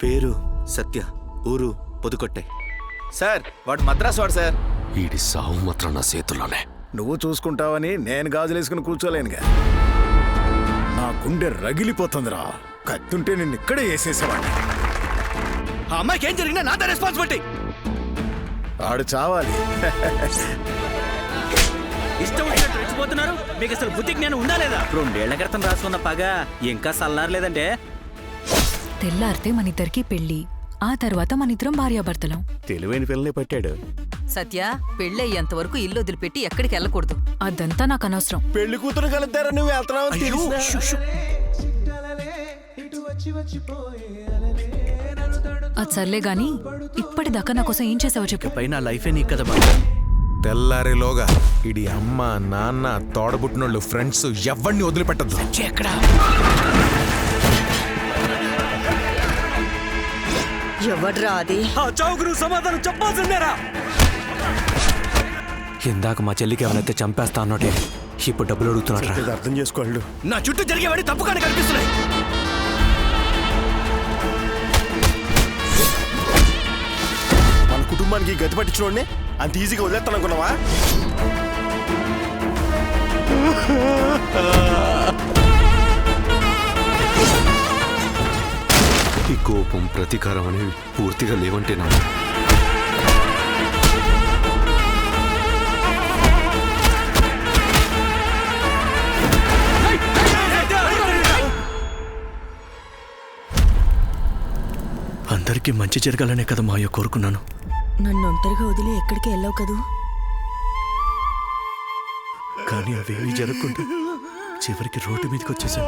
పేరు సత్య, ఊరు పుదుకొట్టై. సార్ వాడు మద్రాసు వాడు సార్. వీడి సావు మాత్రం నా చేతుల్లోనే. నువ్వు చూసుకుంటావని నేను గాజులేసుకుని కూర్చోలేనుగా. నా గుండె రగిలిపోతుందిరా. కత్తుంటే నిన్ను ఇక్కడే వేసేసేవాడిని. ఆ అమ్మాయికి ఏం జరిగినా నాదే రెస్పాన్సిబిలిటీ. ఆడు చావాలి. ఇష్టం వచ్చినట్టు రెచ్చిపోతున్నారు. మీకు అసలు బుద్ధి జ్ఞానం ఉందా లేదా? 2 ఏళ్ల క్రితం రాసుకున్న పగ ఇంకా సల్లారలేదంటే. తెల్లారితే మనిద్దరికి పెళ్లి, ఆ తర్వాత మనిద్దరం భార్యాభర్తలం. తెలివైన పిల్లనే పట్టాడు. సత్య, పెళ్ళయ్యేంత వరకు ఇల్లు వదిలిపెట్టి ఎక్కడికి వెళ్ళకూడదు. అదంతా నాకు అనవసరం. పెళ్లి కూతురు కలుద్దారా నువ్వు వెళ్తున్నావు? అది సర్లే గాని ఇప్పటిదాకా నా కోసం ఏం చేసావో చెప్పు. పైన లైఫే నీకు కదా. తెల్లారేలోగా ఇడి అమ్మ నాన్న తోడబుట్టినోళ్ళు ఫ్రెండ్స్ ఎవరిని వదిలిపెట్టద్దు. ఎక్కడా ఎవడ్రా అది? చౌగురు సమాధానం చెప్పాల్సిందేరా. ఇందాక మా చెల్లికి ఎవరైతే చంపేస్తా అన్నోటే ఇప్పుడు డబ్బులు అడుగుతున్నాడు. అర్థం చేసుకోళ్ళు. నా చుట్టూ జరిగేవాడి తప్పుగానే కనిపిస్తున్నాయి. మన కుటుంబానికి గతి పట్టించుకోండి అంత ఈజీగా వదిలేస్తాను అనుకున్నావా? ఈ కోపం ప్రతీకారం అనేవి పూర్తిగా లేవంటే నా అందరికీ మంచి జరగాలనే కదా మాయ కోరుకున్నాను. నన్ను ఒంటరిగా వదిలి ఎక్కడికి వెళ్ళావు కదూ. కానీ అవేమీ జరగకుండా చివరికి రోడ్డు మీదకి వచ్చేసాను.